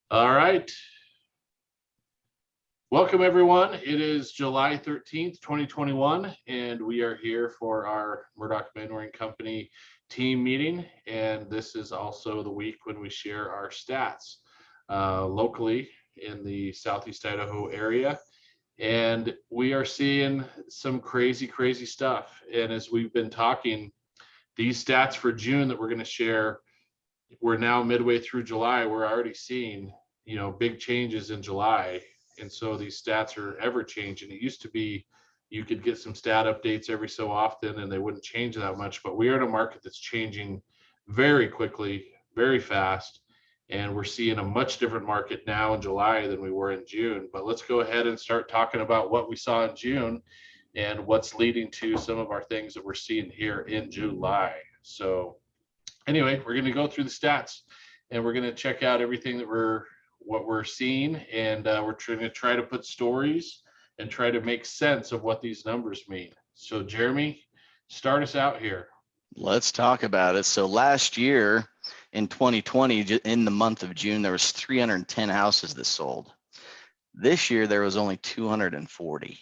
All right. Welcome, everyone. It is July 13th, 2021, and we are here for our Murdoch Mentoring Company team meeting. And this is also the week when we share our stats locally in the Southeast Idaho area. And we are seeing some crazy, crazy stuff. And as we've been talking, these stats for June that we're going to share, we're now midway through July. We're already seeing, big changes in July. And so these stats are ever changing. It used to be you could get some stat updates every so often and they wouldn't change that much. But we are in a market that's changing very quickly, very fast. And we're seeing a much different market now in July than we were in June. But let's go ahead and start talking about what we saw in June and what's leading to some of our things that we're seeing here in July. So anyway, we're going to go through the stats and we're going to check out everything that what we're seeing, and we're trying to put stories and try to make sense of what these numbers mean. So Jeremy, start us out here. Let's talk about it. So last year in 2020, in the month of June, there was 310 houses that sold. This year, there was only 240.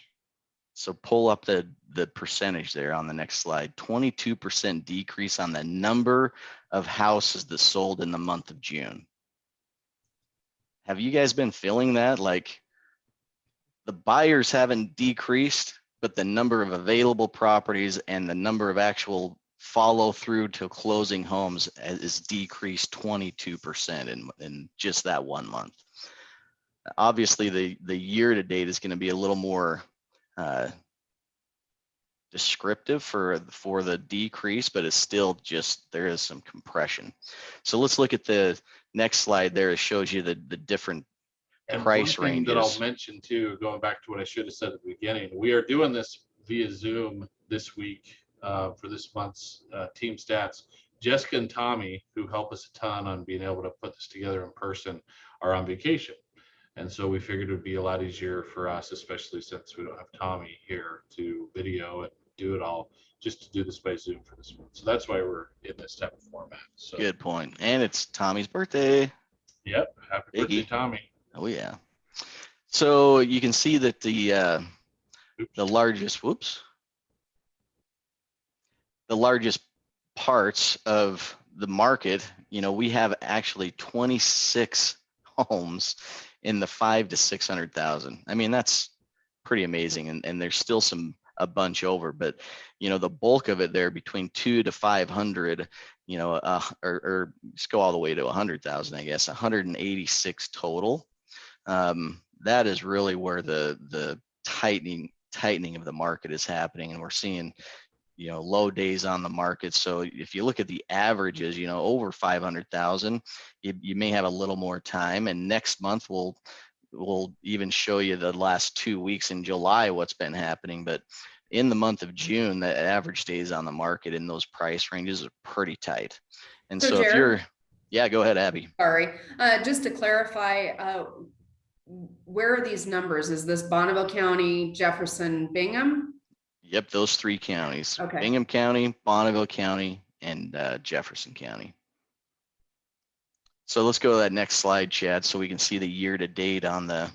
So pull up the percentage there on the next slide. 22% decrease on the number of houses that sold in the month of June. Have you guys been feeling that? Like the buyers haven't decreased, but the number of available properties and the number of actual follow through to closing homes is decreased 22% in just that 1 month. Obviously, the year to date is going to be a little more descriptive for the decrease, but it's still just, there is some compression. So let's look at the next slide there. It shows you the different price ranges. That I'll mention too, going back to what I should have said at the beginning, we are doing this via Zoom this week for this month's team stats. Jessica and Tommy, who help us a ton on being able to put this together in person, are on vacation. And so we figured it would be a lot easier for us, especially since we don't have Tommy here to video and do it all, just to do this by Zoom for this one. So that's why we're in this type of format. So good point. And it's Tommy's birthday. Yep. Happy birthday, Tommy. Oh yeah. So you can see that the largest parts of the market, we have actually 26 homes in the 500 to 600,000. I mean, that's pretty amazing. And there's still a bunch over, but the bulk of it there between 200 to 500, or just go all the way to 100,000, I guess, 186 total. That is really where the tightening of the market is happening, and we're seeing low days on the market. So if you look at the averages, over 500,000, you may have a little more time. And next month we'll even show you the last 2 weeks in July what's been happening. But in the month of June, the average days on the market in those price ranges are pretty tight. And so if you're, yeah, go ahead, Abby. Sorry, just to clarify, where are these numbers? Is this Bonneville County, Jefferson, Bingham? Yep, those 3 counties. Okay. Bingham County, Bonneville County, and Jefferson County. So let's go to that next slide, Chad, so we can see the year to date on the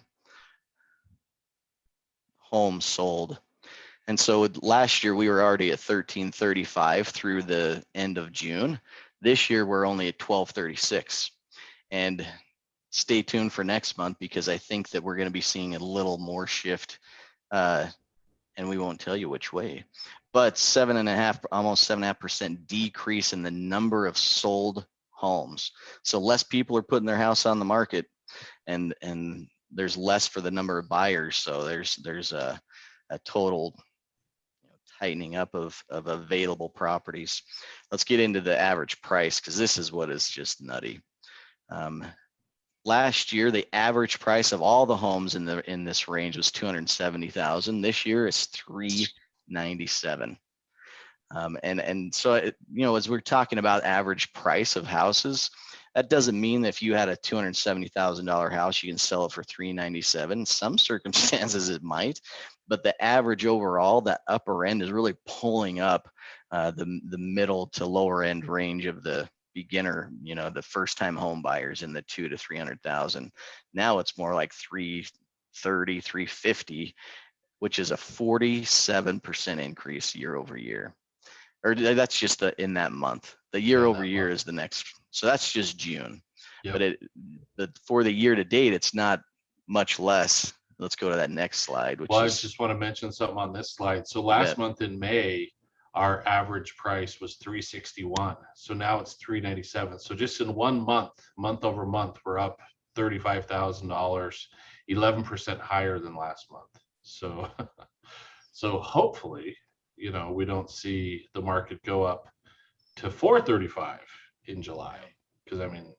homes sold. And so last year we were already at 1335 through the end of June. This year we're only at 1236. And stay tuned for next month, because I think that we're going to be seeing a little more shift, and we won't tell you which way, but 7.5%, almost 7.5% decrease in the number of sold homes. So less people are putting their house on the market, and there's less for the number of buyers. So there's a total tightening up of available properties. Let's get into the average price, because this is what is just nutty. Last year, the average price of all the homes in this range was $270,000. This year, it's $397,000. And so as we're talking about average price of houses, that doesn't mean that if you had a $270,000 house, you can sell it for $397,000. In some circumstances, it might, but the average overall, that upper end is really pulling up the middle to lower end range of the beginner, the first time home buyers in the 2 to 300,000. Now it's more like 330, 350, which is a 47% increase year over year. Or that's just in that month. The year over year is the next. So that's just June. Yep. But for the year to date, it's not much less. Let's go to that next slide. I just want to mention something on this slide. So last month in May, our average price was 361. So now it's 397. So just in 1 month, month over month, we're up $35,000, 11% higher than last month. So, so hopefully, we don't see the market go up to 435 in July. Because I mean,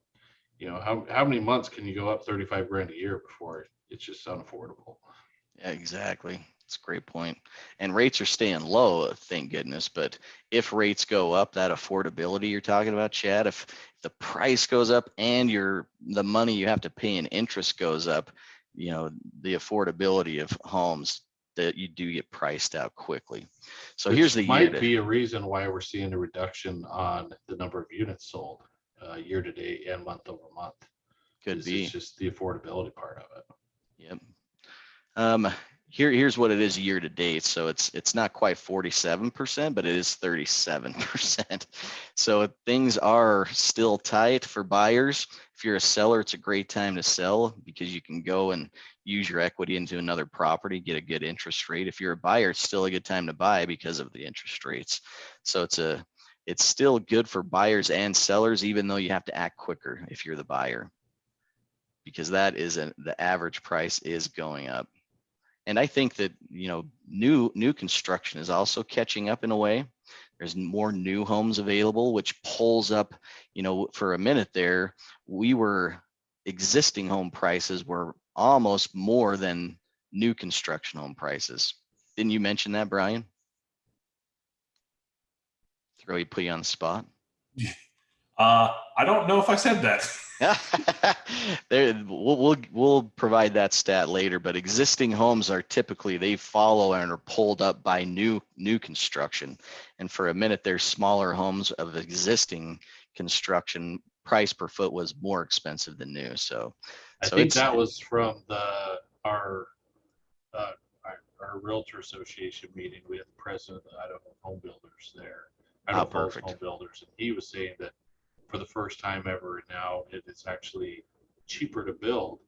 how many months can you go up 35 grand a year before it's just unaffordable? Yeah, exactly. That's a great point. And rates are staying low, thank goodness. But if rates go up, that affordability you're talking about, Chad, if the price goes up and the money you have to pay in interest goes up, the affordability of homes, that you do get priced out quickly. So here's the might be a reason why we're seeing a reduction on the number of units sold year to date and month over month. Could be. It's just the affordability part of it. Yep. Here's what it is year to date. So it's not quite 47%, but it is 37%. So things are still tight for buyers. If you're a seller, it's a great time to sell because you can go and use your equity into another property, get a good interest rate. If you're a buyer, it's still a good time to buy because of the interest rates. So it's still good for buyers and sellers, even though you have to act quicker if you're the buyer, because that is the average price is going up. And I think that, new construction is also catching up in a way. There's more new homes available, which pulls up, for a minute there, existing home prices were almost more than new construction home prices. Didn't you mention that, Brian? Put you on the spot. I don't know if I said that. We'll provide that stat later, but existing homes are typically, they follow and are pulled up by new construction. And for a minute, there's smaller homes of existing construction. Price per foot was more expensive than new. So I think that was from our realtor association meeting. We had the president of the Idaho Home Builders there. Idaho Falls Home Builders, and he was saying that for the first time ever now, it is actually cheaper to build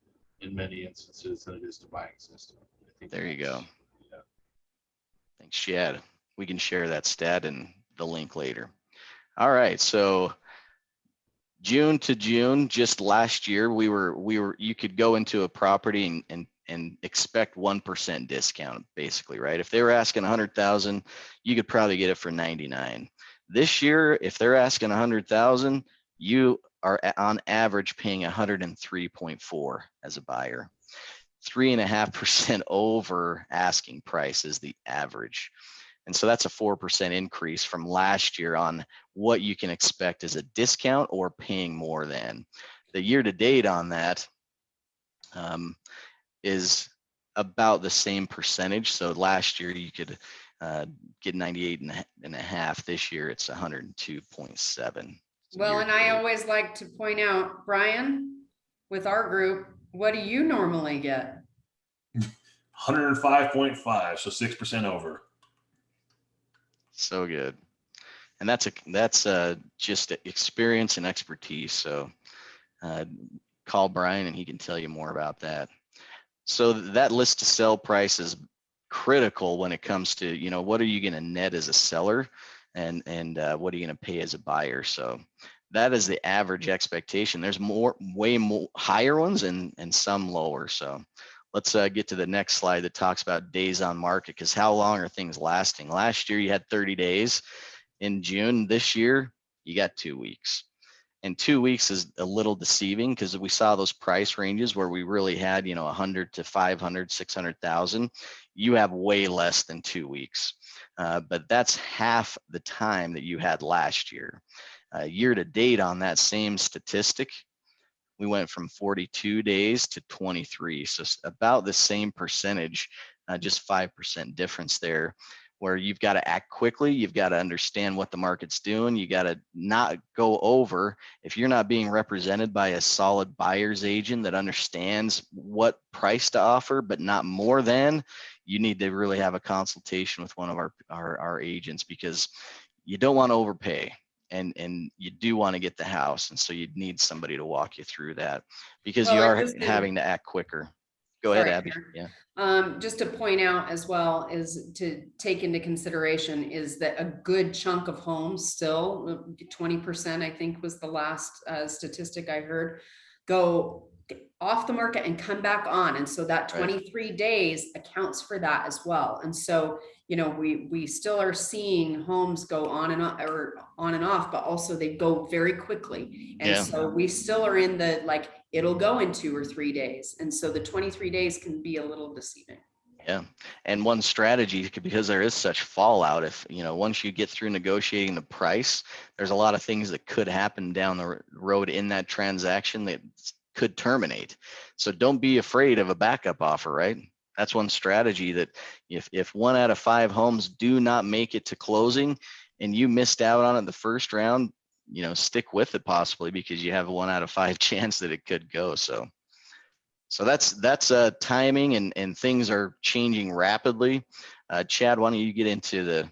in many instances than it is to buy existing. I think there you go. Yeah. Thanks, Chad. We can share that stat and the link later. All right, so June to June, just last year, you could go into a property and expect 1% discount, basically, right? If they were asking 100,000, you could probably get it for 99. This year, if they're asking 100,000, you are on average paying 103.4 as a buyer. 3.5% over asking price is the average. And so that's a 4% increase from last year on what you can expect as a discount or paying more than. The year to date on that is about the same percentage. So last year you could get 98.5. This year it's 102.7. Well, and I always like to point out, Brian, with our group, what do you normally get? 105.5, so 6% over. So good. And that's just experience and expertise. So call Brian and he can tell you more about that. So that list to sell price is critical when it comes to, what are you going to net as a seller and what are you going to pay as a buyer? So that is the average expectation. There's way more higher ones and some lower. So let's get to the next slide that talks about days on market, because how long are things lasting? Last year you had 30 days in June. This year you got 2 weeks. And 2 weeks is a little deceiving because we saw those price ranges where we really had, 100 to 500, 600,000. You have way less than 2 weeks, but that's half the time that you had last year. Year to date on that same statistic, we went from 42 days to 23. So about the same percentage, just 5% difference there, where you've got to act quickly. You've got to understand what the market's doing. You got to not go over. If you're not being represented by a solid buyer's agent that understands what price to offer, but not more than, you need to really have a consultation with one of our agents, because you don't want to overpay. And you do want to get the house. And so you need somebody to walk you through that, because Well, you and are just having to act quicker. Go ahead, Sorry, Abby. Karen. Yeah. Just to point out as well is to take into consideration is that a good chunk of homes still, 20%, I think was the last statistic I heard, go off the market and come back on. And so that 23 days accounts for that as well. And so, you know, we still are seeing homes go on and on, or on and off, but also they go very quickly. And so we still are in the, like, it'll go in 2 or 3 days. And so the 23 days can be a little deceiving. Yeah. And one strategy, because there is such fallout, if, you know, once you get through negotiating the price, there's a lot of things that could happen down the road in that transaction that could terminate. So don't be afraid of a backup offer, right? That's one strategy, that if 1 out of 5 homes do not make it to closing and you missed out on it the first round, you know, stick with it possibly, because you have a 1 out of 5 chance that it could go. So that's timing, and things are changing rapidly. Chad, why don't you get into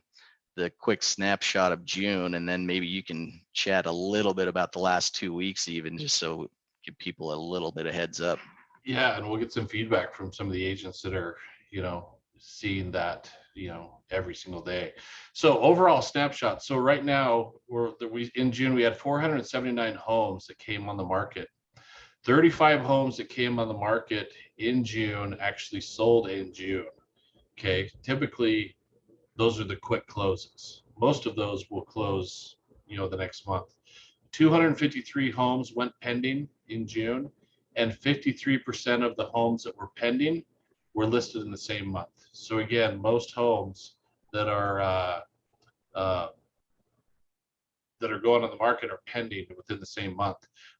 the quick snapshot of June, and then maybe you can chat a little bit about the last 2 weeks, even, just so give people a little bit of heads up. Yeah, and we'll get some feedback from some of the agents that are, you know, seeing that, you know, every single day. So overall snapshot. So right now in June, we had 479 homes that came on the market. 35 homes that came on the market in June actually sold in June. Okay. Typically those are the quick closes. Most of those will close, you know, the next month. 253 homes went pending in June, and 53% of the homes that were pending were listed in the same month. So again, most homes that are going on the market are pending within the same month.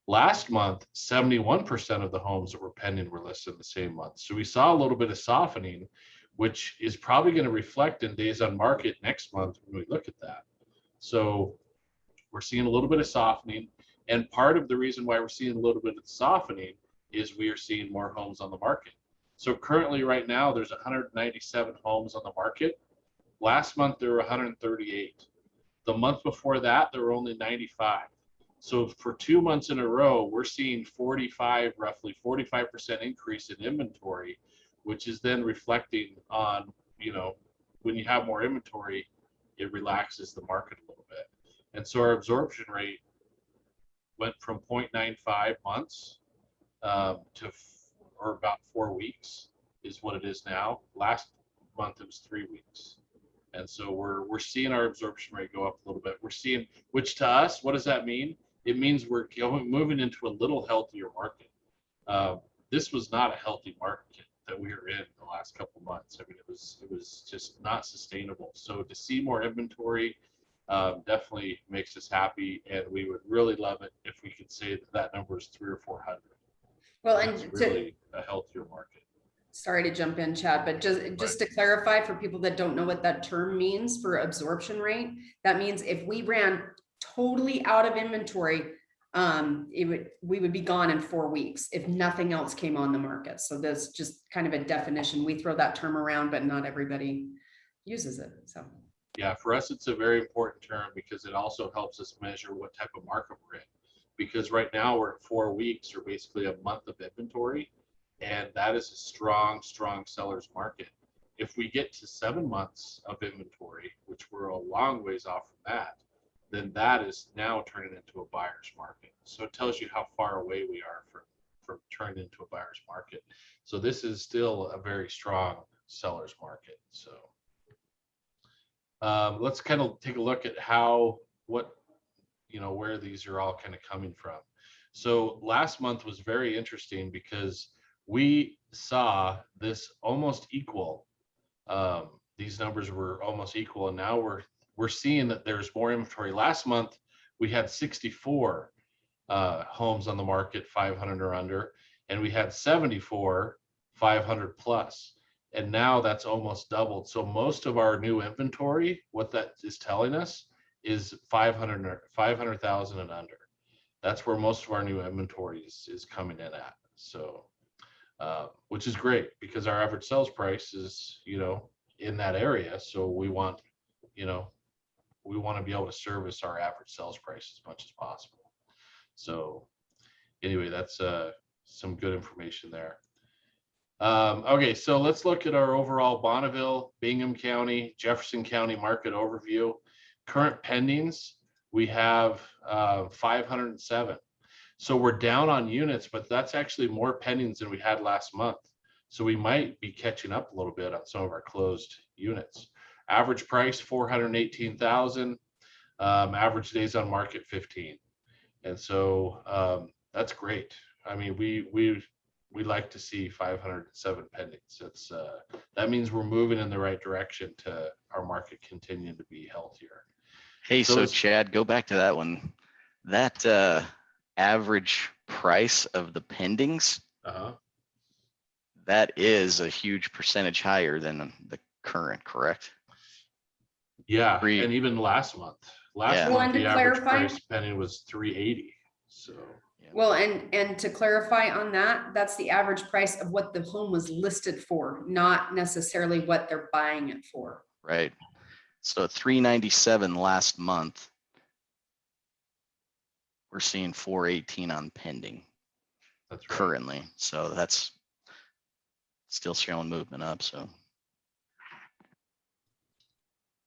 Last month, 71% of the homes that were pending were listed in the same month. So we saw a little bit of softening, which is probably going to reflect in days on market next month when we look at that. So we're seeing a little bit of softening. And part of the reason why we're seeing a little bit of softening is we are seeing more homes on the market. So currently right now, there's 197 homes on the market. Last month, there were 138. The month before that, there were only 95. So for 2 months in a row, we're seeing roughly 45% increase in inventory, which is then reflecting on, you know, when you have more inventory, it relaxes the market a little bit. And so our absorption rate went from 0.95 months or about 4 weeks is what it is now. Last month, it was 3 weeks. And so we're seeing our absorption rate go up a little bit. We're seeing, which to us, what does that mean? It means we're moving into a little healthier market. This was not a healthy market that we were in the last couple of months. I mean, it was just not sustainable. So to see more inventory definitely makes us happy, and we would really love it if we could say that number is 300 or 400. Well, that's really a healthier market. Sorry to jump in, Chad, but just to clarify for people that don't know what that term means for absorption rate, that means if we ran totally out of inventory, we would be gone in 4 weeks if nothing else came on the market. So that's just kind of a definition. We throw that term around, but not everybody uses it. So yeah, for us, it's a very important term because it also helps us measure what type of market we're in. Because right now we're at 4 weeks, or basically a month of inventory. And that is a strong seller's market. If we get to 7 months of inventory, which we're a long ways off from that, then that is now turning into a buyer's market. So it tells you how far away we are from turning into a buyer's market. So this is still a very strong seller's market. So let's kind of take a look at where these are all kind of coming from. So last month was very interesting because we saw this almost equal. These numbers were almost equal, and now we're seeing that there's more inventory. Last month we had 64 homes on the market, 500 or under, and we had 74 500 plus. And now that's almost doubled. So most of our new inventory, what that is telling us is 500,000 and under. That's where most of our new inventory is coming in at. So, which is great because our average sales price is, in that area. So we want to be able to service our average sales price as much as possible. So anyway, that's some good information there. Okay, so let's look at our overall Bonneville, Bingham County, Jefferson County market overview. Current pendings, we have 507. So we're down on units, but that's actually more pendings than we had last month. So we might be catching up a little bit on some of our closed units. Average price 418,000. Average days on market 15. And so that's great. I mean, we like to see 507 pendings. It's that means we're moving in the right direction to our market continuing to be healthier. Hey, so it's- Chad, go back to that one. That average price of the pendings, that is a huge percentage higher than the current, correct? Yeah, Three- and even last month. Last Yeah. Well, month, and to the average clarify- price pending was 380. So Well, and to clarify on that, that's the average price of what the home was listed for, not necessarily what they're buying it for. Right. So 397 last month. We're seeing 418 on pending that's right. currently. So that's still showing movement up. So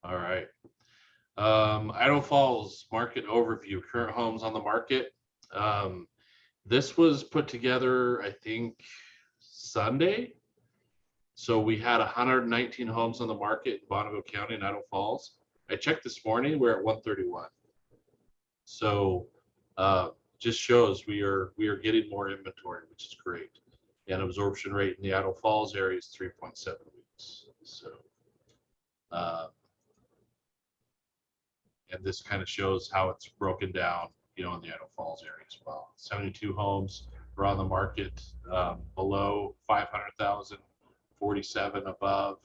All right. Idaho Falls market overview, current homes on the market. This was put together, I think, Sunday. So we had 119 homes on the market in Bonneville County and Idaho Falls. I checked this morning, we're at 131. So just shows we are getting more inventory, which is great. And absorption rate in the Idaho Falls area is 3.7 weeks. So and this kind of shows how it's broken down, in the Idaho Falls area as well. 72 homes are on the market below 500,000, 47 above.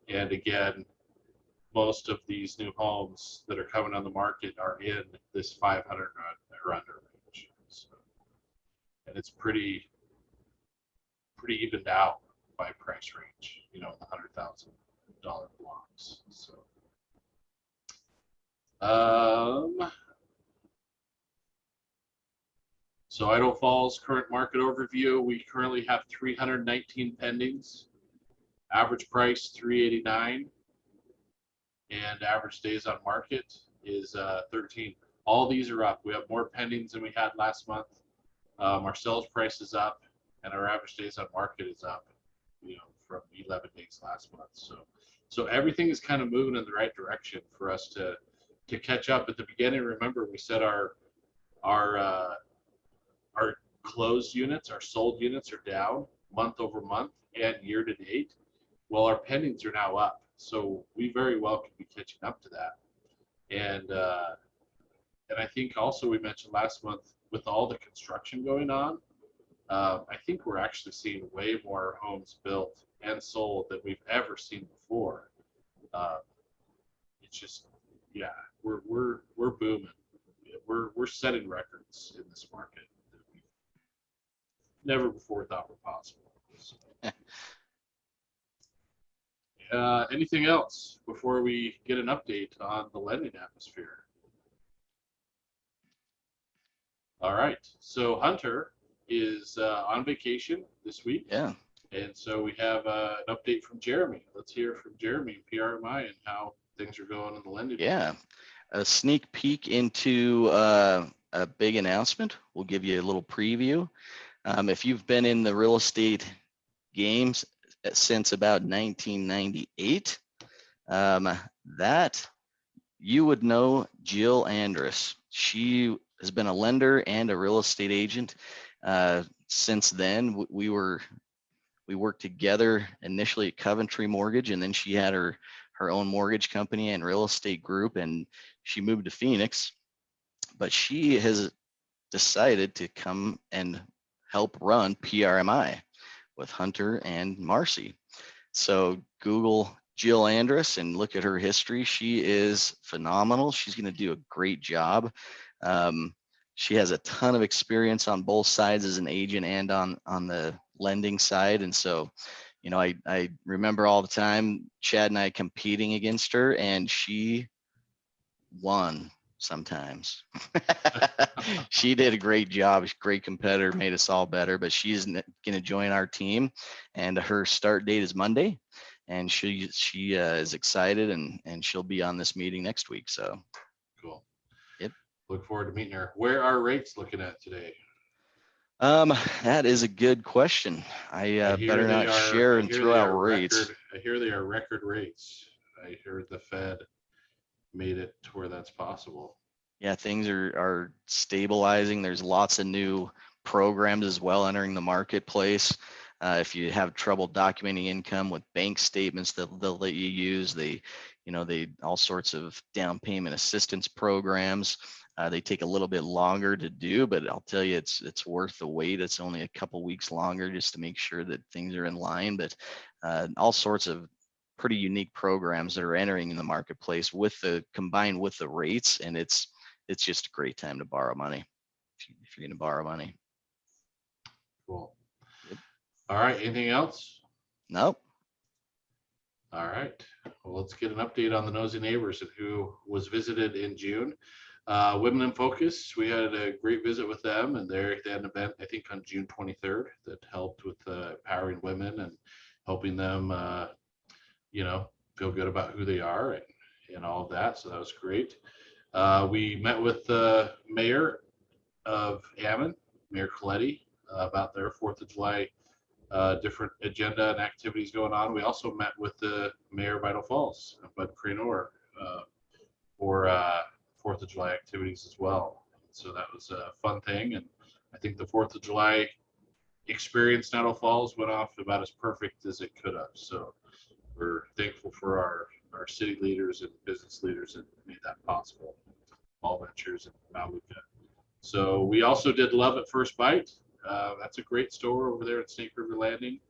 And again, most of these new homes that are coming on the market are in this 500 or under range. So, and it's pretty evened out by price range, in the $100,000 blocks. So. So Idaho Falls current market overview, we currently have 319 pendings, average price 389, and average days on market is 13. All these are up. We have more pendings than we had last month. Our sales price is up, and our average days on market is up, from 11 days last month. So everything is kind of moving in the right direction for us to catch up. At the beginning, remember, we said our closed units, our sold units are down month over month and year to date. Well, our pendings are now up. So we very well could be catching up to that. And I think also we mentioned last month with all the construction going on, I think we're actually seeing way more homes built and sold than we've ever seen before. It's just, yeah, we're booming. We're setting records in this market that we never before thought were possible. So. Anything else before we get an update on the lending atmosphere? All right. So Hunter is on vacation this week. yeah. And so we have an update from Jeremy. Let's hear from Jeremy, PRMI, and how things are going in the lending. Yeah. A sneak peek into a big announcement. We'll give you a little preview. If you've been in the real estate games since about 1998, that you would know Jill Andrus. She has been a lender and a real estate agent since then. We worked together initially at Coventry Mortgage, and then she had her own mortgage company and real estate group, and she moved to Phoenix. But she has decided to come and help run PRMI with Hunter and Marcy. So Google Jill Andrus and look at her history. She is phenomenal. She's going to do a great job. She has a ton of experience on both sides as an agent and on the lending side. And so, you know, I remember all the time Chad and I competing against her, and she won sometimes. She did a great job. She's a great competitor, made us all better, but she's going to join our team, and her start date is Monday, and she is excited, and she'll be on this meeting next week. So Cool. Yep. Look forward to meeting her. Where are rates looking at today? That is a good question. I hear better they not are- share I and hear throw they out are rates. I hear they are record rates. I heard the Fed made it to where that's possible. Yeah, things are stabilizing. There's lots of new programs as well entering the marketplace. If you have trouble documenting income with bank statements that they'll let you use, they all sorts of down payment assistance programs. They take a little bit longer to do, but I'll tell you, it's worth the wait. It's only a couple weeks longer just to make sure that things are in line. But all sorts of pretty unique programs that are entering in the marketplace combined with the rates, and it's just a great time to borrow money if you're going to borrow money. Cool. Yep. All right. Anything else? Nope. All right. Well, let's get an update on the Nosy Neighbors and who was visited in June. Women in Focus, we had a great visit with them, and they had an event, I think, on June 23rd that helped with empowering women and helping them, feel good about who they are and all of that. So that was great. We met with the mayor of Ammon, Mayor Coletti, about their 4th of July different agenda and activities going on. We also met with the mayor of Idaho Falls, Bud Cranor, for 4th of July activities as well. So that was a fun thing. And I think the 4th of July experience in Idaho Falls went off about as perfect as it could have. So we're thankful for our city leaders and business leaders that made that possible. All Ventures and Maluka. So we also did Love at First Bite. That's a great store over there at Snake River Landing.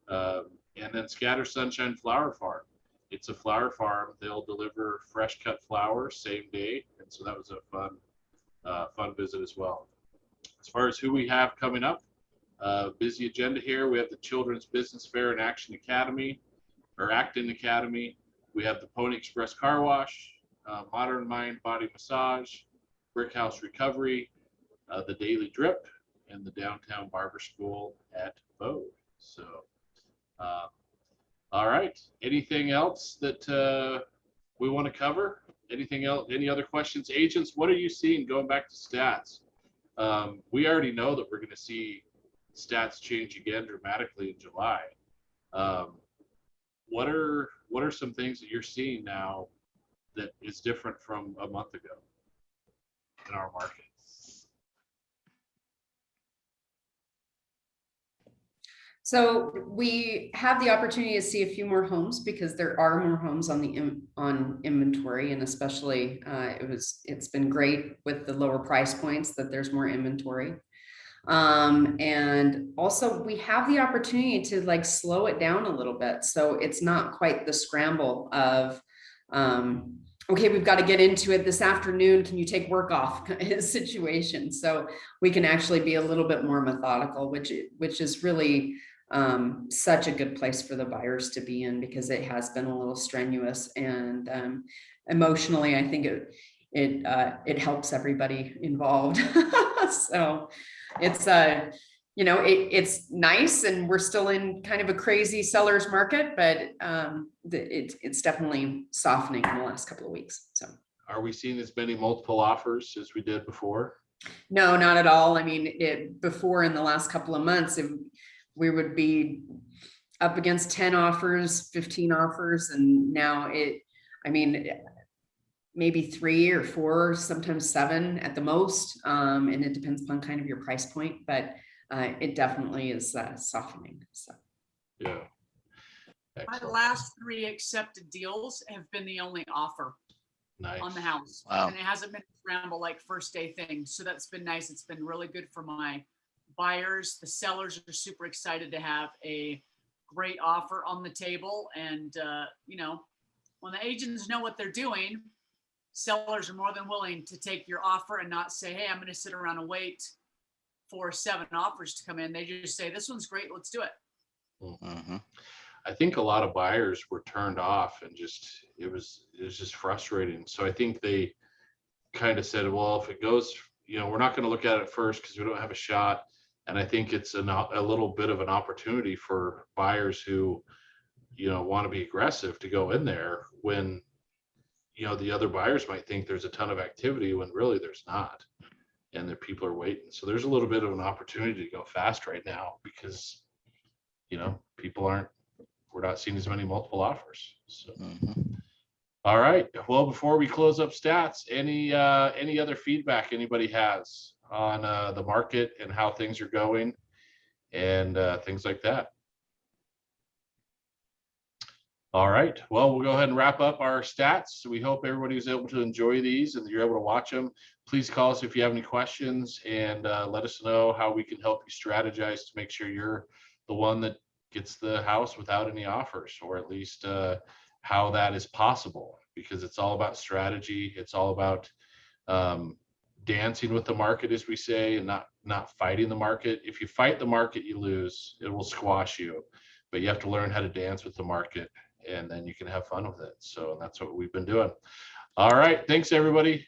And then Scatter Sunshine Flower Farm. It's a flower farm. They'll deliver fresh cut flowers same day. And so that was a fun visit as well. As far as who we have coming up, busy agenda here. We have the Children's Business Fair and Acton Academy. We have the Pony Express Car Wash, Modern Mind Body Massage, Brick House Recovery, the Daily Drip, and the Downtown Barber School at Vogue. So, all right. Anything else that we want to cover? Anything else? Any other questions? Agents, what are you seeing going back to stats? We already know that we're going to see stats change again dramatically in July. What are some things that you're seeing now that is different from a month ago in our market? So we have the opportunity to see a few more homes because there are more homes on inventory, and especially it's been great with the lower price points that there's more inventory. And also we have the opportunity to like slow it down a little bit. So it's not quite the scramble of, okay, we've got to get into it this afternoon. Can you take work off situation? So we can actually be a little bit more methodical, which is really such a good place for the buyers to be in, because it has been a little strenuous, and emotionally, I think it helps everybody involved. So it's it's nice, and we're still in kind of a crazy seller's market, but it's definitely softening in the last couple of weeks. So are we seeing as many multiple offers as we did before? No, not at all. I mean, before, in the last couple of months, we would be up against 10 offers, 15 offers, and now maybe 3 or 4, sometimes 7 at the most. And it depends upon kind of your price point, but it definitely is softening. So yeah. My last 3 accepted deals have been the only offer on the house. Wow. And it hasn't been a scramble like first day thing. So that's been nice. It's been really good for my buyers. The sellers are super excited to have a great offer on the table. And, you know, when the agents know what they're doing, sellers are more than willing to take your offer and not say, hey, I'm going to sit around and wait for 7 offers to come in. They just say, this one's great, let's do it. Mm-hmm. I think a lot of buyers were turned off and just, it was just frustrating. So I think they kind of said, well, if it goes, you know, we're not going to look at it first because we don't have a shot. And I think it's a little bit of an opportunity for buyers who, you know, want to be aggressive to go in there when, you know, the other buyers might think there's a ton of activity when really there's not, and that people are waiting. So there's a little bit of an opportunity to go fast right now because, you know, we're not seeing as many multiple offers. So. Mm-hmm. All right. Well, before we close up stats, any other feedback anybody has on the market and how things are going and things like that? All right. Well, we'll go ahead and wrap up our stats. We hope everybody was able to enjoy these and you're able to watch them. Please call us if you have any questions and let us know how we can help you strategize to make sure you're the one that gets the house without any offers, or at least how that is possible, because it's all about strategy. It's all about dancing with the market, as we say, and not fighting the market. If you fight the market, you lose. It will squash you, but you have to learn how to dance with the market, and then you can have fun with it. So that's what we've been doing. All right. Thanks, everybody.